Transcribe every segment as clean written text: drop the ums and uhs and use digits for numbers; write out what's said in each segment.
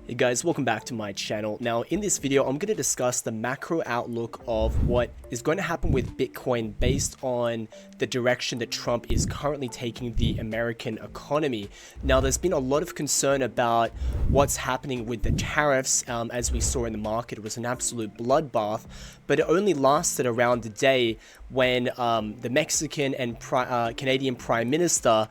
Hey guys, welcome back to my channel. Now in this video I'm going to discuss the macro outlook of what is going to happen with Bitcoin based on the direction that Trump is currently taking the American economy. Now there's been a lot of concern about what's happening with the tariffs. As we saw in the market, it was an absolute bloodbath, but it only lasted around a day when the Mexican and Canadian Prime Minister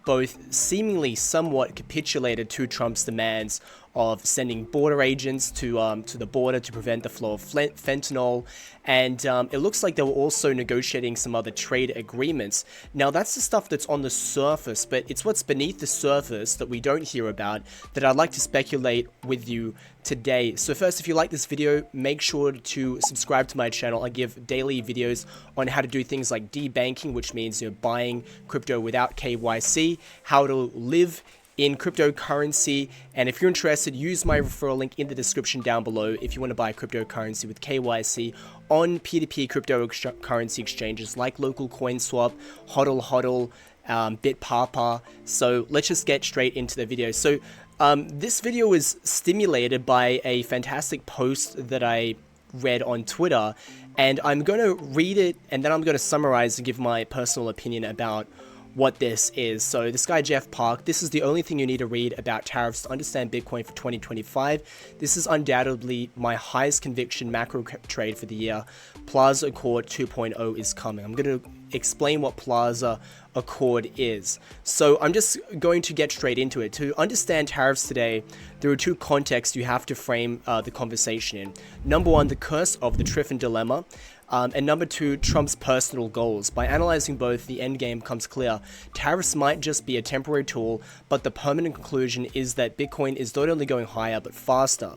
both seemingly somewhat capitulated to Trump's demands of sending border agents to the border to prevent the flow of fentanyl, and it looks like they were also negotiating some other trade agreements. Now that's the stuff that's on the surface, but it's what's beneath the surface that we don't hear about that I'd like to speculate with you today. So first, if you like this video, make sure to subscribe to my channel. I give daily videos on how to do things like debanking, which means buying crypto without KYC, how to live in cryptocurrency, and if you're interested, use my referral link in the description down below if you want to buy cryptocurrency with KYC on peer-to-peer cryptocurrency exchanges like Local CoinSwap, HODL, BitPapa. So let's just get straight into the video. So this video was stimulated by a fantastic post that I read on Twitter, and I'm going to read it and then I'm going to summarize and give my personal opinion about what this is. So this guy Jeff Park, this is the only thing you need to read about tariffs to understand Bitcoin for 2025. This is undoubtedly my highest conviction macro trade for the year. Plaza Accord 2.0 is coming. I'm going to explain what Plaza Accord is. So I'm just going to get straight into it. To understand tariffs today, there are two contexts you have to frame the conversation in. Number one, the curse of the Triffin dilemma. And number two, Trump's personal goals. By analyzing both, the endgame becomes clear. Tariffs might just be a temporary tool, but the permanent conclusion is that Bitcoin is not only going higher, but faster.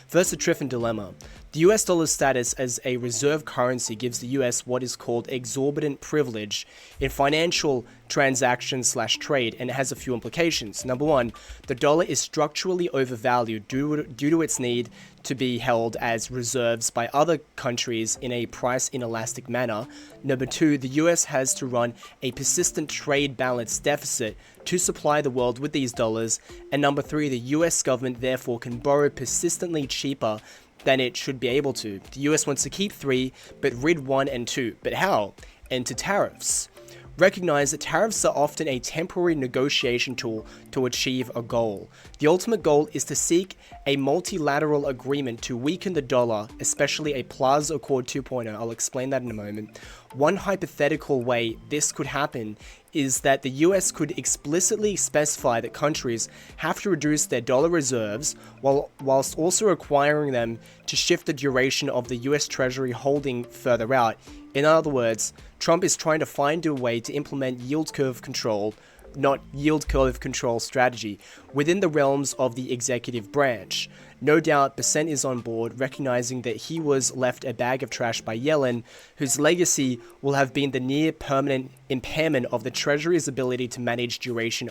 First, the Triffin dilemma. The US dollar's status as a reserve currency gives the US what is called exorbitant privilege in financial transactions/trade, and it has a few implications. Number one, the dollar is structurally overvalued due to its need to be held as reserves by other countries in a price inelastic manner. Number two, the US has to run a persistent trade balance deficit to supply the world with these dollars. And number three, the US government therefore can borrow persistently cheaper than it should be able to. The US wants to keep three, but rid one and two. But how? Enter tariffs. Recognize that tariffs are often a temporary negotiation tool to achieve a goal. The ultimate goal is to seek a multilateral agreement to weaken the dollar, especially a Plaza Accord 2.0. I'll explain that in a moment. One hypothetical way this could happen is that the US could explicitly specify that countries have to reduce their dollar reserves whilst also requiring them to shift the duration of the US Treasury holding further out. In other words, Trump is trying to find a way to implement yield curve control, not yield curve control strategy, within the realms of the executive branch. No doubt Bessent is on board, recognizing that he was left a bag of trash by Yellen, whose legacy will have been the near permanent impairment of the Treasury's ability to manage duration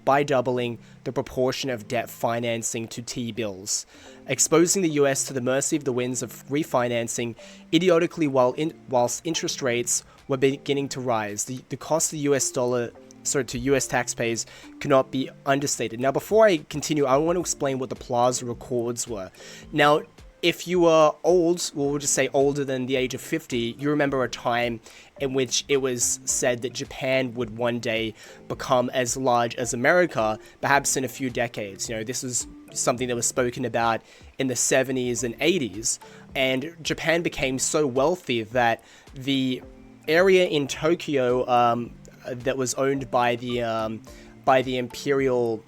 by doubling the proportion of debt financing to T-bills, exposing the US to the mercy of the winds of refinancing idiotically whilst interest rates were beginning to rise. The cost of the US dollar to US taxpayers cannot be understated. Now, before I continue, I want to explain what the Plaza Accords were. Now, if you are old, well, we'll just say older than the age of 50, you remember a time in which it was said that Japan would one day become as large as America, perhaps in a few decades. This is something that was spoken about in the 70s and 80s, and Japan became so wealthy that the area in Tokyo that was owned by the imperial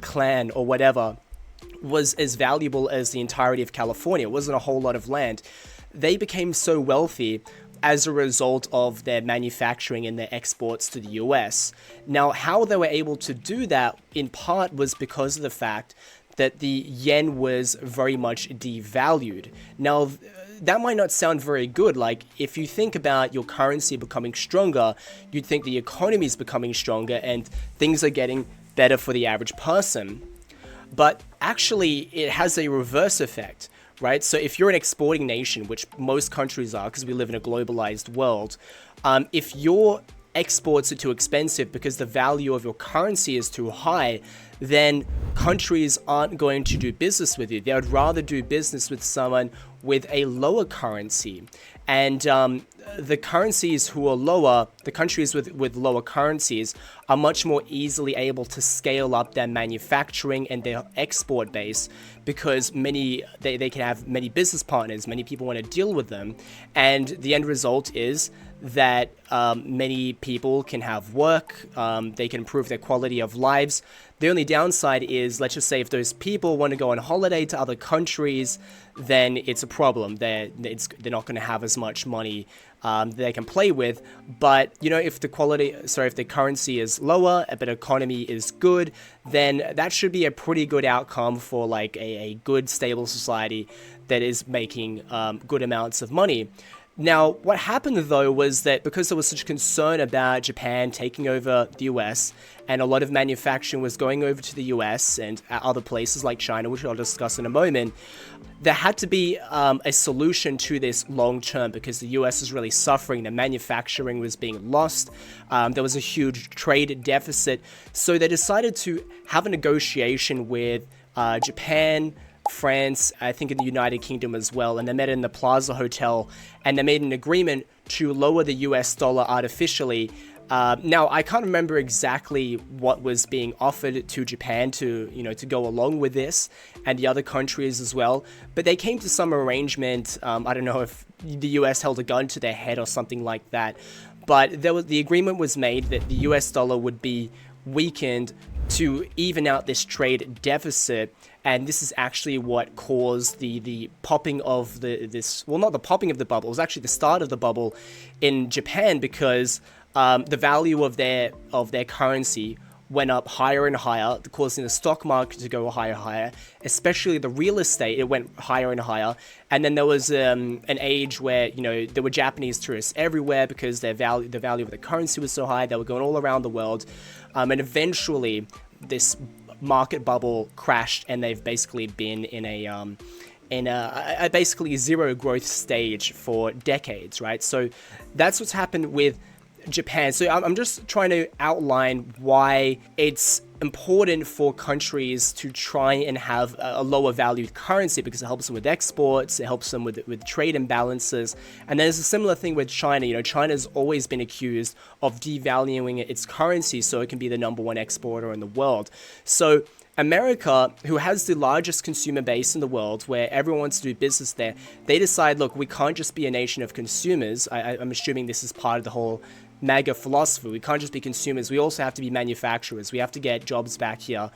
clan or whatever was as valuable as the entirety of California. It wasn't a whole lot of land. They became so wealthy as a result of their manufacturing and their exports to the US. Now, how they were able to do that in part was because of the fact that the yen was very much devalued. Now, that might not sound very good. Like, if you think about your currency becoming stronger, you'd think the economy is becoming stronger and things are getting better for the average person. But actually, it has a reverse effect, right? So if you're an exporting nation, which most countries are because we live in a globalized world, if your exports are too expensive because the value of your currency is too high, then countries aren't going to do business with you. They would rather do business with someone with a lower currency. And the currencies who are lower, the countries with lower currencies are much more easily able to scale up their manufacturing and their export base, because they can have many business partners, many people want to deal with them. And the end result is that many people can have work, they can improve their quality of lives. The only downside is, let's just say if those people want to go on holiday to other countries, then it's a problem. They're not going to have as much money they can play with. But if the currency is lower but economy is good, then that should be a pretty good outcome for like a good stable society that is making good amounts of money. Now, what happened though was that because there was such concern about Japan taking over the US, and a lot of manufacturing was going over to the US and other places like China, which I'll discuss in a moment, there had to be a solution to this long term, because the US is really suffering. The manufacturing was being lost. There was a huge trade deficit. So they decided to have a negotiation with Japan, France, I think in the United Kingdom as well, and they met in the Plaza Hotel, and they made an agreement to lower the US dollar artificially. Now, I can't remember exactly what was being offered to Japan to go along with this, and the other countries as well, but they came to some arrangement. I don't know if the US held a gun to their head or something like that, but the agreement was made that the US dollar would be weakened to even out this trade deficit. And this is actually what caused the popping of not the popping of the bubble, it was actually the start of the bubble in Japan, because the value of their currency went up higher and higher, causing the stock market to go higher and higher, especially the real estate, it went higher and higher. And then there was an age where, there were Japanese tourists everywhere because the value of the currency was so high. They were going all around the world. And eventually this market bubble crashed, and they've basically been in a basically zero growth stage for decades, right? So that's what's happened with Japan. So I'm just trying to outline why it's important for countries to try and have a lower valued currency, because it helps them with exports, it helps them with trade imbalances. And there's a similar thing with China. China's always been accused of devaluing its currency so it can be the #1 exporter in the world. So America, who has the largest consumer base in the world, where everyone wants to do business there, they decide, look, we can't just be a nation of consumers. I'm assuming this is part of the whole MAGA philosophy. We can't just be consumers. We also have to be manufacturers. We have to get jobs back here.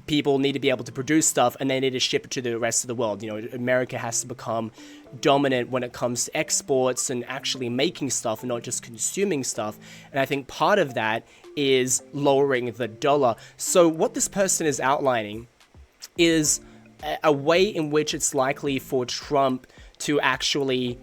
People need to be able to produce stuff, and they need to ship it to the rest of the world. America has to become dominant when it comes to exports and actually making stuff and not just consuming stuff. And I think part of that is lowering the dollar. So what this person is outlining is a way in which it's likely for Trump to actually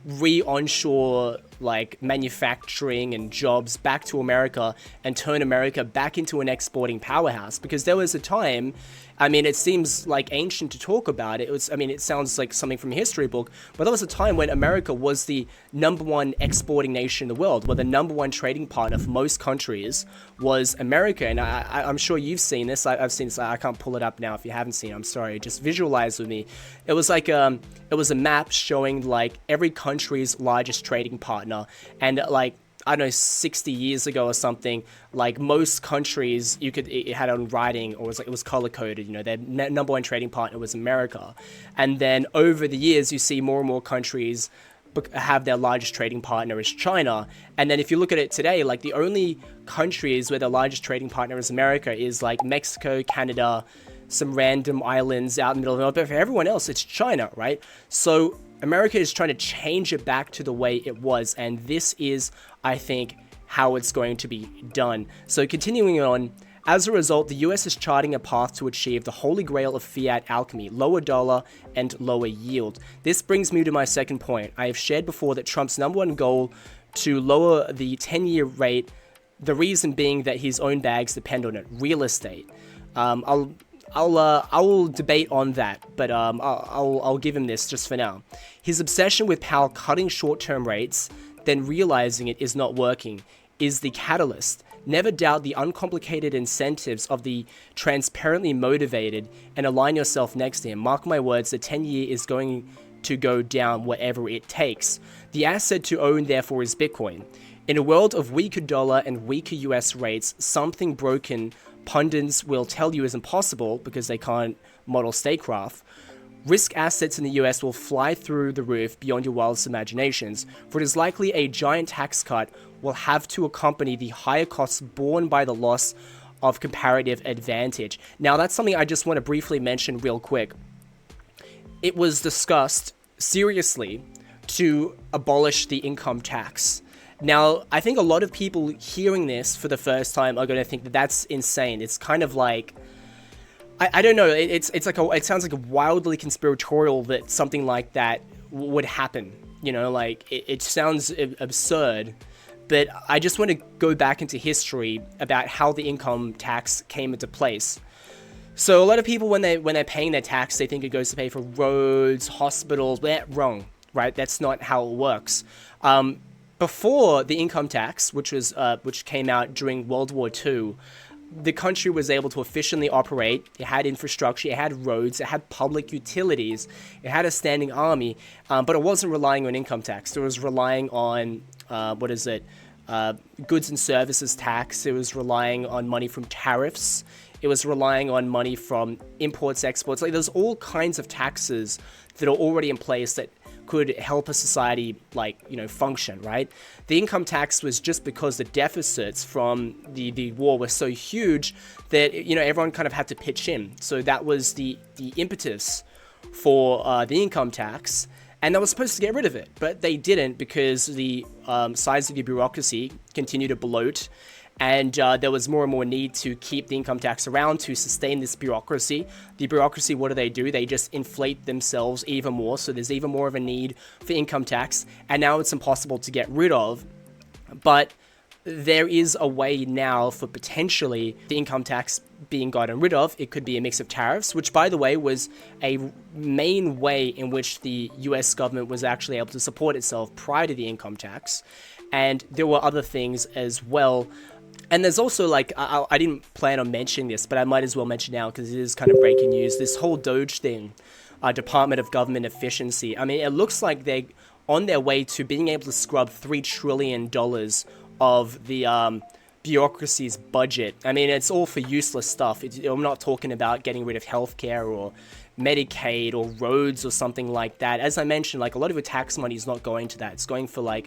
re-onshore like manufacturing and jobs back to America and turn America back into an exporting powerhouse. Because there was a time, it seems like ancient to talk about it. It sounds like something from a history book, but there was a time when America was the #1 exporting nation in the world, where the #1 trading partner for most countries was America. And I'm sure you've seen this. I've seen this. I can't pull it up now if you haven't seen it. I'm sorry. Just visualize with me. It was like it was a map showing like every country's largest trading partner, and like, I don't know, 60 years ago or something, like most countries, it had on writing, or it was color coded. Their #1 trading partner was America, and then over the years, you see more and more countries have their largest trading partner is China. And then if you look at it today, like the only countries where the largest trading partner is America is like Mexico, Canada, some random islands out in the middle of nowhere. But for everyone else, it's China, right? So America is trying to change it back to the way it was, and this is, I think, how it's going to be done. So continuing on, as a result, the US is charting a path to achieve the holy grail of fiat alchemy, lower dollar and lower yield. This brings me to my second point. I have shared before that Trump's #1 goal to lower the 10-year rate, the reason being that his own bags depend on it, real estate. I'll debate on that, but I'll give him this just for now. His obsession with Powell cutting short-term rates, then realizing it is not working, is the catalyst. Never doubt the uncomplicated incentives of the transparently motivated and align yourself next to him. Mark my words, the 10-year is going to go down whatever it takes. The asset to own, therefore, is Bitcoin. In a world of weaker dollar and weaker US rates, something broken pundits will tell you is impossible because they can't model statecraft. Risk assets in the US will fly through the roof beyond your wildest imaginations, for it is likely a giant tax cut will have to accompany the higher costs borne by the loss of comparative advantage. Now, that's something I just want to briefly mention real quick. It was discussed seriously to abolish the income tax. Now, I think a lot of people hearing this for the first time are going to think that that's insane. It's kind of like, I don't know, it sounds like a wildly conspiratorial that something like that would happen. You know, like, it sounds absurd. But I just want to go back into history about how the income tax came into place. So a lot of people, when they're paying their tax, they think it goes to pay for roads, hospitals. They're wrong, right? That's not how it works. Before the income tax, which came out during World War II, the country was able to efficiently operate. It had infrastructure, it had roads, it had public utilities, it had a standing army, but it wasn't relying on income tax. It was relying on, goods and services tax. It was relying on money from tariffs. It was relying on money from imports, exports. Like, there's all kinds of taxes that are already in place that could help a society, function, right? The income tax was just because the deficits from the war were so huge that, everyone kind of had to pitch in. So that was the impetus for the income tax. And they were supposed to get rid of it, but they didn't because the size of the bureaucracy continued to bloat. And there was more and more need to keep the income tax around to sustain this bureaucracy. The bureaucracy, what do? They just inflate themselves even more. So there's even more of a need for income tax. And now it's impossible to get rid of. But there is a way now for potentially the income tax being gotten rid of. It could be a mix of tariffs, which, by the way, was a main way in which the US government was actually able to support itself prior to the income tax. And there were other things as well. And there's also, I didn't plan on mentioning this, but I might as well mention now because it is kind of breaking news. This whole Doge thing, Department of Government Efficiency. I mean, it looks like they're on their way to being able to scrub $3 trillion of the bureaucracy's budget. I mean, it's all for useless stuff. I'm not talking about getting rid of healthcare or Medicaid or roads or something like that. As I mentioned, a lot of your tax money is not going to that. It's going for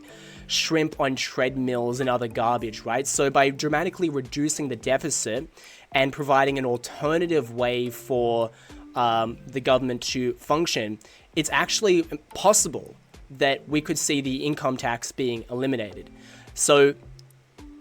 shrimp on treadmills and other garbage, right? So by dramatically reducing the deficit and providing an alternative way for the government to function, it's actually possible that we could see the income tax being eliminated. So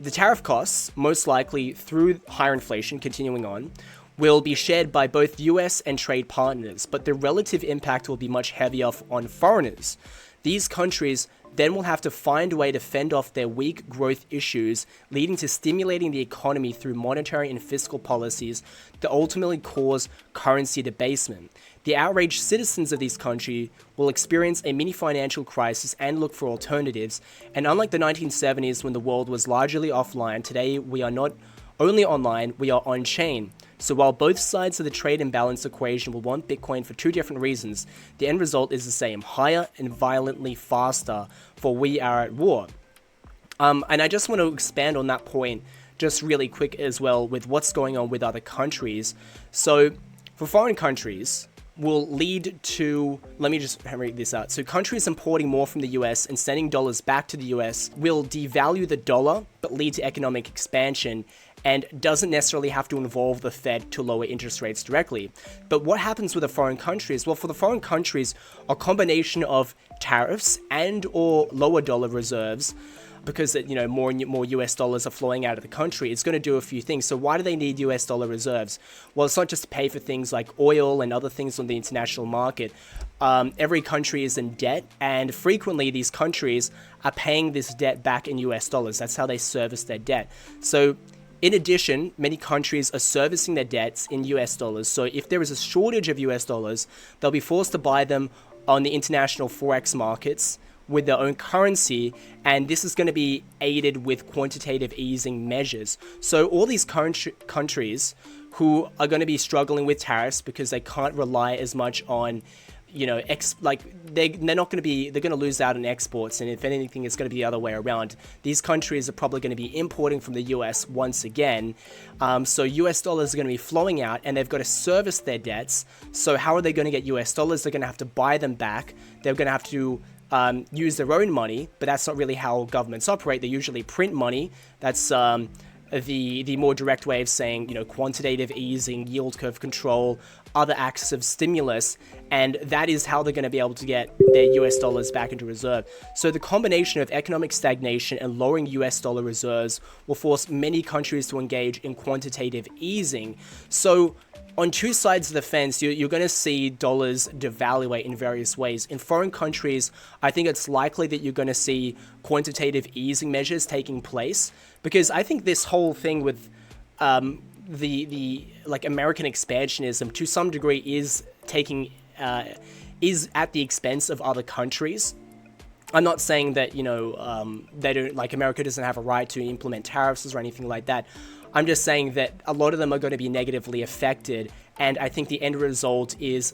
the tariff costs, most likely through higher inflation continuing on, will be shared by both US and trade partners, but the relative impact will be much heavier on foreigners. These countries then will have to find a way to fend off their weak growth issues, leading to stimulating the economy through monetary and fiscal policies that ultimately cause currency debasement. The outraged citizens of these countries will experience a mini financial crisis and look for alternatives. And unlike the 1970s when the world was largely offline, today we are not only online, we are on-chain. So while both sides of the trade imbalance equation will want Bitcoin for two different reasons, the end result is the same: higher and violently faster, for we are at war. And I just want to expand on that point just really quick as well with what's going on with other countries. So for foreign countries, will lead to, let me just read this out. So countries importing more from the US and sending dollars back to the US will devalue the dollar, but lead to economic expansion, and doesn't necessarily have to involve the Fed to lower interest rates directly. But what happens with the foreign countries? Well, for the foreign countries, a combination of tariffs and or lower dollar reserves, because more and more US dollars are flowing out of the country, it's going to do a few things. So why do they need US dollar reserves? Well, it's not just to pay for things like oil and other things on the international market. Every country is in debt, and frequently these countries are paying this debt back in US dollars. That's how they service their debt. So in addition, many countries are servicing their debts in US dollars. So if there is a shortage of US dollars, they'll be forced to buy them on the international forex markets, with their own currency, and this is going to be aided with quantitative easing measures. So all these countries who are going to be struggling with tariffs because they can't rely as much on, you know, they're not going to be, they're going to lose out on exports, and if anything, it's going to be the other way around. These countries are probably going to be importing from the US once again, so US dollars are going to be flowing out, and they've got to service their debts. So how are they going to get US dollars? They're going to have to buy them back. They're going to have to use their own money, but that's not really how governments operate. They usually print money. That's the more direct way of saying, you know, quantitative easing, yield curve control, other acts of stimulus, and that is how they're going to be able to get their US dollars back into reserve. So the combination of economic stagnation and lowering US dollar reserves will force many countries to engage in quantitative easing. So on two sides of the fence, you're going to see dollars devaluate in various ways. In foreign countries, I think it's likely that you're going to see quantitative easing measures taking place, because I think this whole thing with the like American expansionism to some degree is at the expense of other countries. I'm not saying that, you know, they don't, like, America doesn't have a right to implement tariffs or anything like that. I'm just saying that a lot of them are going to be negatively affected, and I think the end result is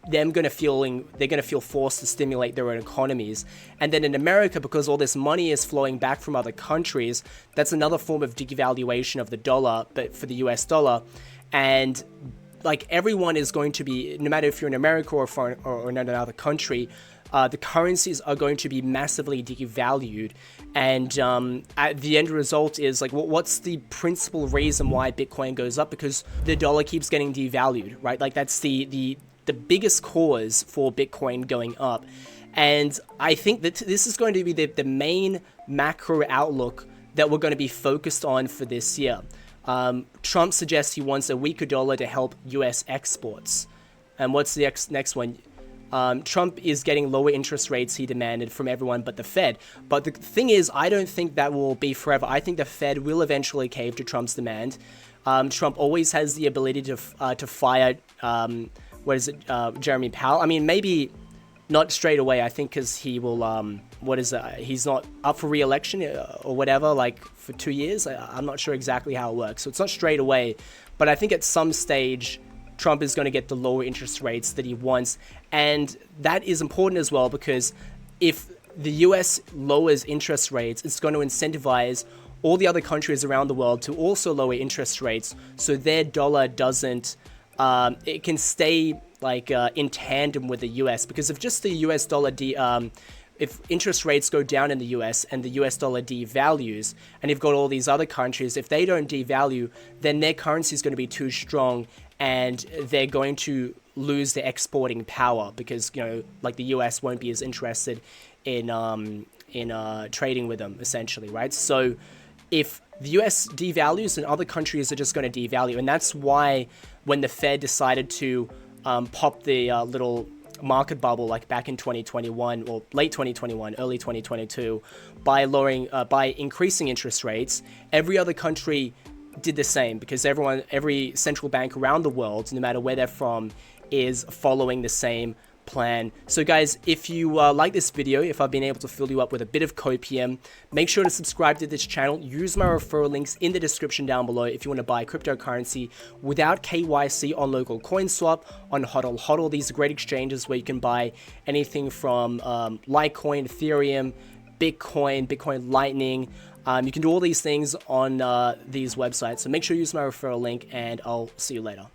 they're going to feel forced to stimulate their own economies. And then in America, because all this money is flowing back from other countries, that's another form of devaluation of the dollar, but for the US dollar. And like, everyone is going to be, no matter if you're in America or foreign or in another country, the currencies are going to be massively devalued, and at the end result is like, what's the principal reason why Bitcoin goes up? Because the dollar keeps getting devalued, right? Like, that's the biggest cause for Bitcoin going up. And I think that this is going to be the main macro outlook that we're going to be focused on for this year. Trump suggests he wants a weaker dollar to help US exports. And what's the next one? Trump is getting lower interest rates he demanded from everyone but the Fed. But the thing is, I don't think that will be forever. I think the Fed will eventually cave to Trump's demand. Trump always has the ability to fire, Jeremy Powell. I mean, maybe not straight away, I think, because he will, he's not up for re-election or whatever, like, for 2 years. I'm not sure exactly how it works. So it's not straight away. But I think at some stage, Trump is going to get the lower interest rates that he wants. And that is important as well, because if the US lowers interest rates, it's going to incentivize all the other countries around the world to also lower interest rates, so their dollar doesn't, it can stay like in tandem with the US. Because if just the US dollar, if interest rates go down in the US and the US dollar devalues, and you've got all these other countries, if they don't devalue, then their currency is going to be too strong, and they're going to lose their exporting power, because, you know, like, the US won't be as interested in trading with them, essentially, right? So if the US devalues, then other countries are just going to devalue. And that's why when the Fed decided to pop the little market bubble, like back in 2021 or late 2021, early 2022, by increasing interest rates, every other country did the same, because every central bank around the world, no matter where they're from, is following the same plan. So guys, if you like this video, if I've been able to fill you up with a bit of copium, make sure to subscribe to this channel. Use my referral links in the description down below if you want to buy cryptocurrency without KYC on local CoinSwap, on HODL HODL. These are great exchanges where you can buy anything from Litecoin, Ethereum, Bitcoin Lightning. You can do all these things on these websites. So make sure you use my referral link, and I'll see you later.